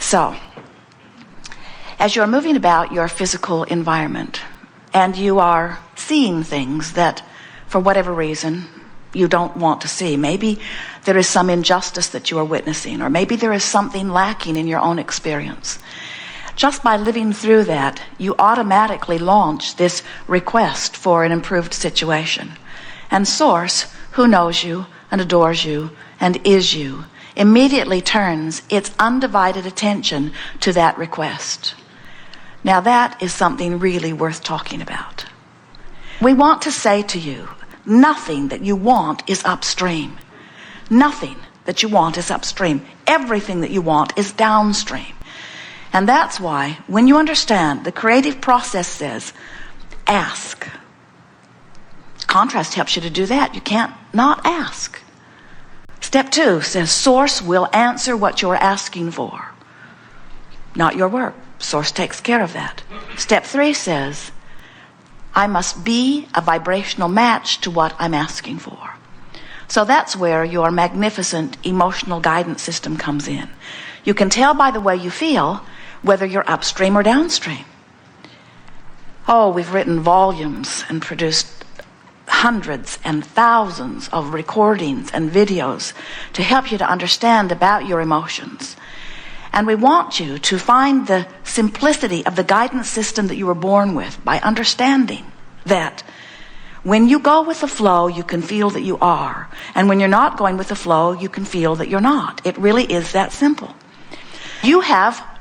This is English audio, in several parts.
So, as you're moving about your physical environment and you are seeing things that, for whatever reason, you don't want to see. Maybe there is some injustice that you are witnessing, or maybe there is something lacking in your own experience. Just by living through that, you automatically launch this request for an improved situation. And Source, who knows you and adores you and is you, immediately turns its undivided attention to that request. Now that is something really worth talking about. We want to say to you, nothing that you want is upstream. Nothing that you want is upstream. Everything that you want is downstream. And that's why, when you understand, the creative process says, ask. Contrast helps you to do that. You can't not ask. Step 2 says, Source will answer what you're asking for. Not your work. Source takes care of that. Step 3 says, I must be a vibrational match to what I'm asking for. So that's where your magnificent emotional guidance system comes in. You can tell by the way you feel whether you're upstream or downstream. Oh, we've written volumes and produced hundreds and thousands of recordings and videos to help you to understand about your emotions. And we want you to find the simplicity of the guidance system that you were born with by understanding that when you go with the flow, you can feel that you are. And when you're not going with the flow, you can feel that you're not. It really is that simple.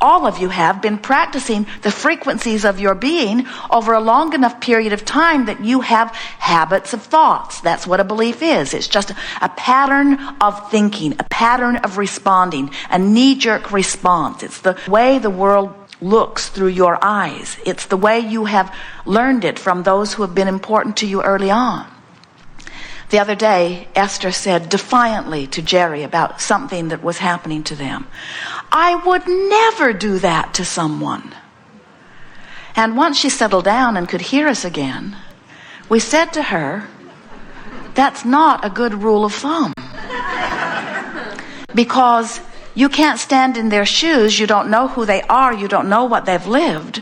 All of you have been practicing the frequencies of your being over a long enough period of time that you have habits of thoughts. That's what a belief is. It's just a pattern of thinking, a pattern of responding, a knee-jerk response. It's the way the world looks through your eyes. It's the way you have learned it from those who have been important to you early on. The other day, Esther said defiantly to Jerry about something that was happening to them, I would never do that to someone. And once she settled down and could hear us again, we said to her, that's not a good rule of thumb. Because you can't stand in their shoes. You don't know who they are. You don't know what they've lived.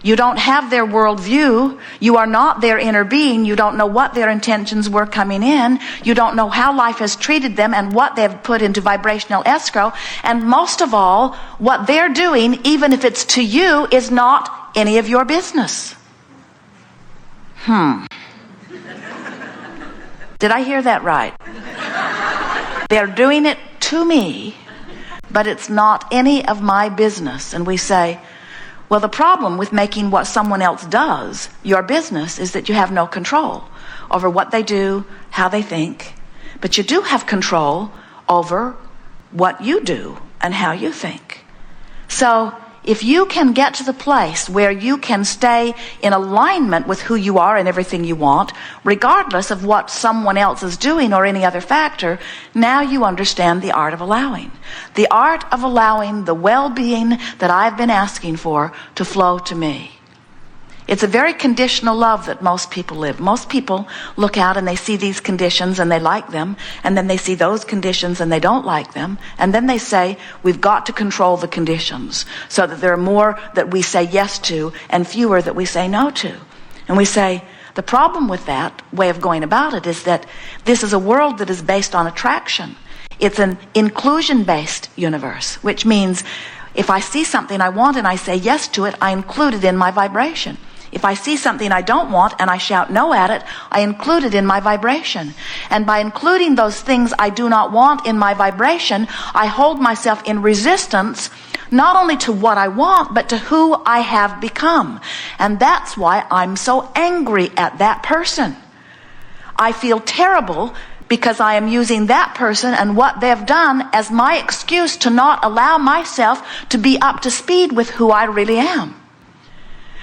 You don't have their worldview. You are not their inner being. You don't know what their intentions were coming in. You don't know how life has treated them and what they've put into vibrational escrow. And most of all, what they're doing, even if it's to you, is not any of your business. Did I hear that right? They're doing it to me, but it's not any of my business. And we say, well, the problem with making what someone else does your business is that you have no control over what they do, how they think. But you do have control over what you do and how you think. So if you can get to the place where you can stay in alignment with who you are and everything you want, regardless of what someone else is doing or any other factor, now you understand the art of allowing. The art of allowing the well-being that I've been asking for to flow to me. It's a very conditional love that most people live. Most people look out and they see these conditions and they like them, and then they see those conditions and they don't like them, and then they say, we've got to control the conditions so that there are more that we say yes to and fewer that we say no to. And we say, the problem with that way of going about it is that this is a world that is based on attraction. It's an inclusion-based universe, which means if I see something I want and I say yes to it, I include it in my vibration. If I see something I don't want and I shout no at it, I include it in my vibration. And by including those things I do not want in my vibration, I hold myself in resistance not only to what I want, but to who I have become. And that's why I'm so angry at that person. I feel terrible because I am using that person and what they've done as my excuse to not allow myself to be up to speed with who I really am.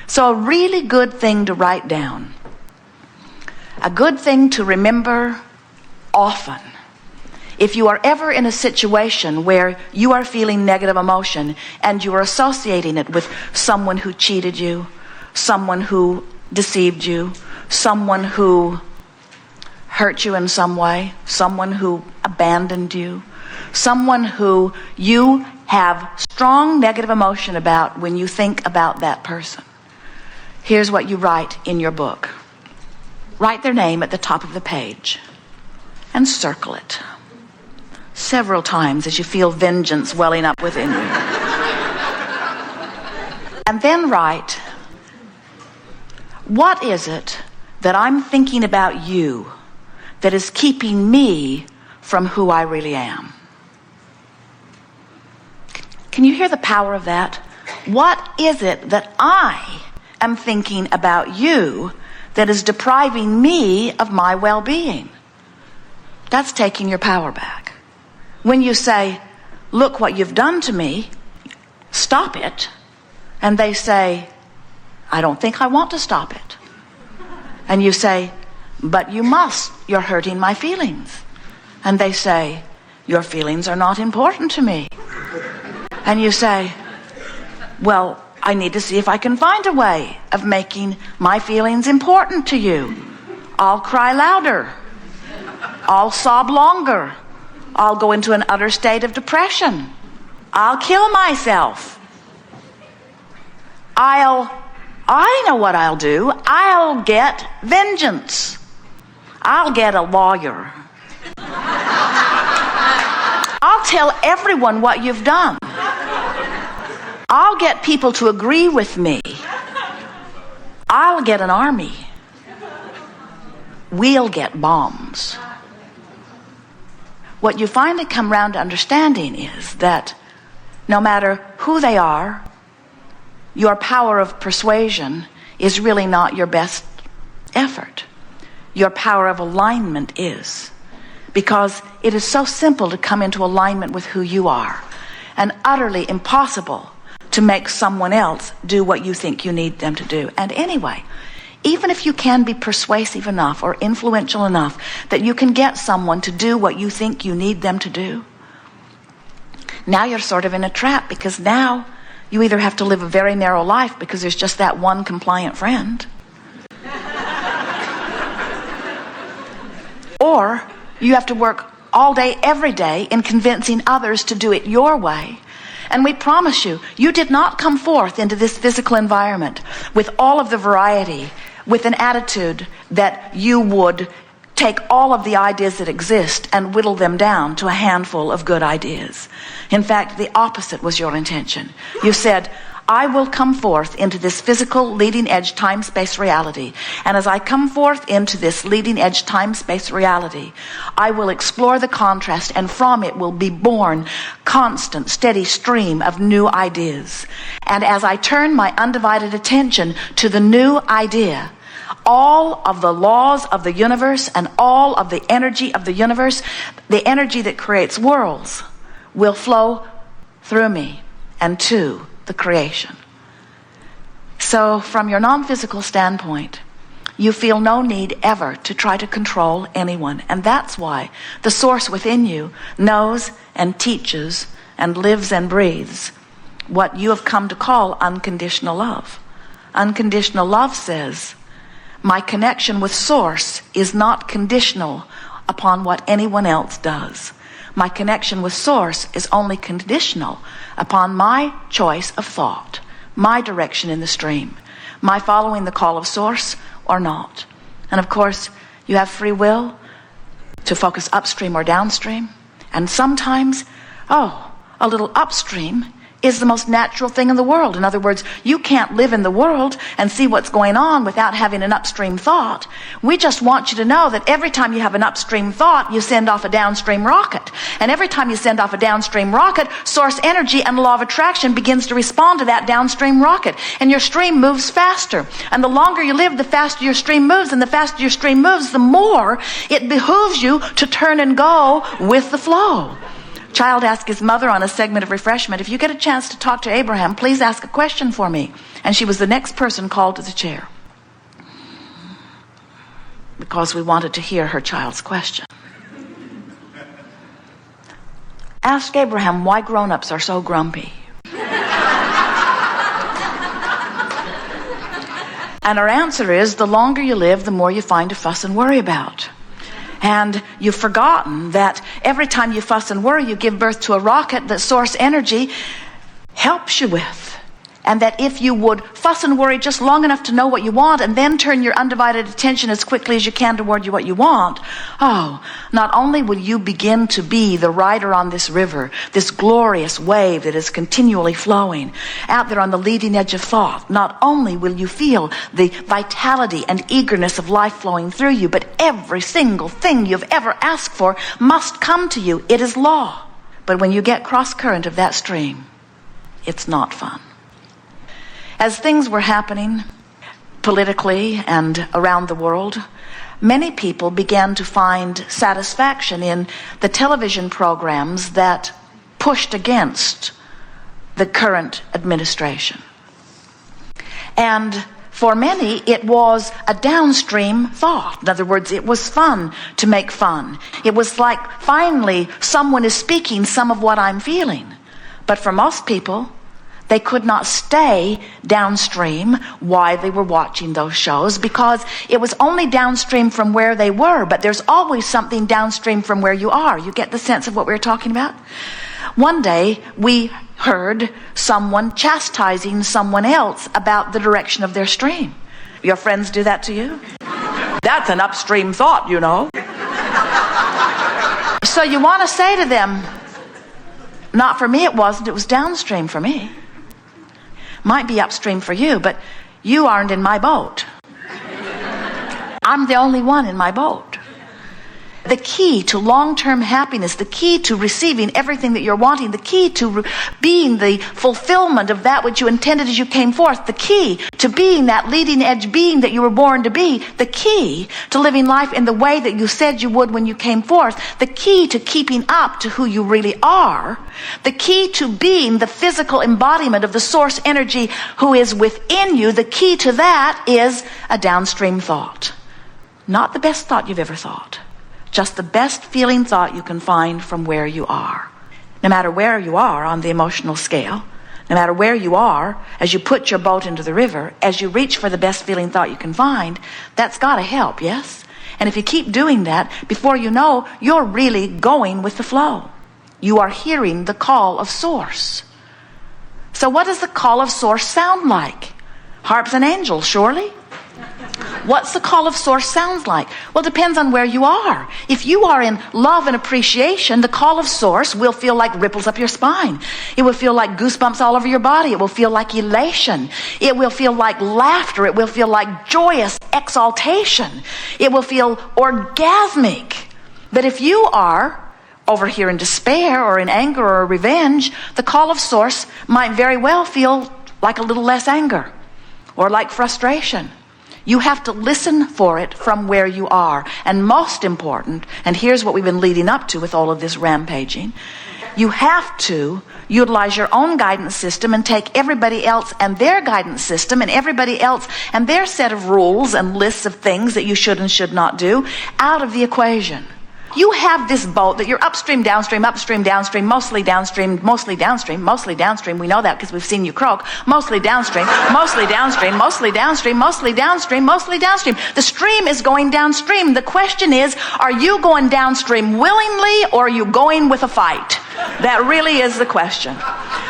So a really good thing to write down, a good thing to remember often. If you are ever in a situation where you are feeling negative emotion and you are associating it with someone who cheated you, someone who deceived you, someone who hurt you in some way, someone who abandoned you, someone who you have strong negative emotion about when you think about that person, here's what you write in your book. Write their name at the top of the page and circle it several times as you feel vengeance welling up within you. And then write, what is it that I'm thinking about you that is keeping me from who I really am? Can you hear the power of that? What is it that I am thinking about you that is depriving me of my well-being? That's taking your power back. When you say, look what you've done to me, stop it. And they say, I don't think I want to stop it. And you say, but you must. You're hurting my feelings. And they say, your feelings are not important to me. And you say, well, I need to see if I can find a way of making my feelings important to you. I'll cry louder. I'll sob longer. I'll go into an utter state of depression. I'll kill myself. I know what I'll do. I'll get vengeance. I'll get a lawyer. I'll tell everyone what you've done. I'll get people to agree with me. I'll get an army. We'll get bombs. What you finally come around to understanding is that no matter who they are, your power of persuasion is really not your best effort. Your power of alignment is. Because it is so simple to come into alignment with who you are, and utterly impossible to make someone else do what you think you need them to do. And anyway, even if you can be persuasive enough or influential enough that you can get someone to do what you think you need them to do, now you're sort of in a trap, because now you either have to live a very narrow life because there's just that one compliant friend, or you have to work all day, every day in convincing others to do it your way. And we promise you, you did not come forth into this physical environment with all of the variety, with an attitude that you would take all of the ideas that exist and whittle them down to a handful of good ideas. In fact, the opposite was your intention. You said, I will come forth into this physical leading edge time-space reality. And as I come forth into this leading edge time-space reality, I will explore the contrast, and from it will be born constant, steady stream of new ideas. And as I turn my undivided attention to the new idea, all of the laws of the universe and all of the energy of the universe, the energy that creates worlds, will flow through me and to the creation. So from your non-physical standpoint, you feel no need ever to try to control anyone. And that's why the source within you knows and teaches and lives and breathes what you have come to call unconditional love. Unconditional love says, my connection with source is not conditional upon what anyone else does. My connection with source is only conditional upon my choice of thought, my direction in the stream, my following the call of source or not. And of course, you have free will to focus upstream or downstream. And sometimes, a little upstream is the most natural thing in the world. In other words, you can't live in the world and see what's going on without having an upstream thought. We just want you to know that every time you have an upstream thought, you send off a downstream rocket. And every time you send off a downstream rocket, source energy and the law of attraction begins to respond to that downstream rocket. And your stream moves faster. And the longer you live, the faster your stream moves. And the faster your stream moves, the more it behooves you to turn and go with the flow. Child asked his mother on a segment of refreshment, if you get a chance to talk to Abraham, please ask a question for me. And she was the next person called to the chair, because we wanted to hear her child's question. Ask Abraham why grown-ups are so grumpy. And our answer is, the longer you live, the more you find to fuss and worry about. And you've forgotten that every time you fuss and worry, you give birth to a rocket that source energy helps you with. And that if you would fuss and worry just long enough to know what you want and then turn your undivided attention as quickly as you can toward what you want, not only will you begin to be the rider on this river, this glorious wave that is continually flowing out there on the leading edge of thought, not only will you feel the vitality and eagerness of life flowing through you, but every single thing you've ever asked for must come to you. It is law. But when you get cross current of that stream, it's not fun. As things were happening politically and around the world, many people began to find satisfaction in the television programs that pushed against the current administration. And for many, it was a downstream thought. In other words, it was fun to make fun. It was like, finally, someone is speaking some of what I'm feeling. But for most people, they could not stay downstream while they were watching those shows because it was only downstream from where they were, but there's always something downstream from where you are. You get the sense of what we're talking about? One day, we heard someone chastising someone else about the direction of their stream. Your friends do that to you? That's an upstream thought, you know. So you want to say to them, not for me it wasn't, it was downstream for me. Might be upstream for you, but you aren't in my boat. I'm the only one in my boat. The key to long-term happiness, the key to receiving everything that you're wanting, the key to being the fulfillment of that which you intended as you came forth, the key to being that leading edge being that you were born to be, the key to living life in the way that you said you would when you came forth, the key to keeping up to who you really are, the key to being the physical embodiment of the source energy who is within you, the key to that is a downstream thought. Not the best thought you've ever thought. Just the best feeling thought you can find from where you are. No matter where you are on the emotional scale, no matter where you are, as you put your boat into the river, as you reach for the best feeling thought you can find, that's got to help, yes? And if you keep doing that, before you know, you're really going with the flow. You are hearing the call of Source. So what does the call of Source sound like? Harps and angels, surely? What's the call of Source sounds like? Well, it depends on where you are. If you are in love and appreciation, the call of Source will feel like ripples up your spine. It will feel like goosebumps all over your body. It will feel like elation. It will feel like laughter. It will feel like joyous exaltation. It will feel orgasmic. But if you are over here in despair or in anger or revenge, the call of Source might very well feel like a little less anger or like frustration. You have to listen for it from where you are. And most important, and here's what we've been leading up to with all of this rampaging, you have to utilize your own guidance system and take everybody else and their guidance system and everybody else and their set of rules and lists of things that you should and should not do out of the equation. You have this boat that you're upstream, downstream, mostly downstream, mostly downstream, mostly downstream. We know that because we've seen you croak. Mostly downstream, mostly downstream, mostly downstream, mostly downstream, mostly downstream. The stream is going downstream. The question is, are you going downstream willingly or are you going with a fight? That really is the question.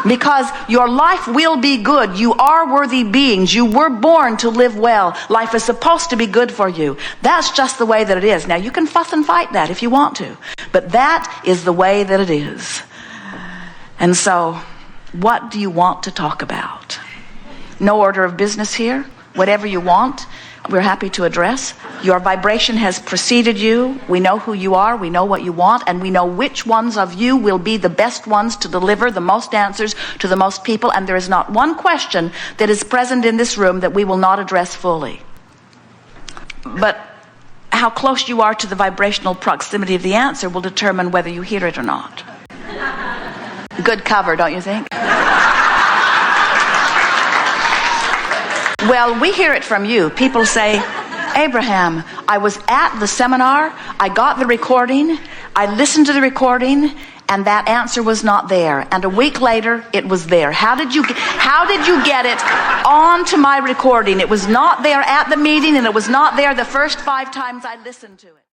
Because your life will be good. You are worthy beings. You were born to live well. Life is supposed to be good for you. That's just the way that it is. Now, you can fuss and fight that if you want to. But that is the way that it is. And so, what do you want to talk about? No order of business here. Whatever you want, we're happy to address. Your vibration has preceded you. We know who you are. We know what you want. And we know which ones of you will be the best ones to deliver the most answers to the most people. And there is not one question that is present in this room that we will not address fully. But how close you are to the vibrational proximity of the answer will determine whether you hear it or not. Good cover, don't you think? Well, we hear it from you. People say, Abraham, I was at the seminar, I got the recording, I listened to the recording, and that answer was not there. And a week later, it was there. How did you get it onto my recording? It was not there at the meeting, and it was not there the first 5 times I listened to it.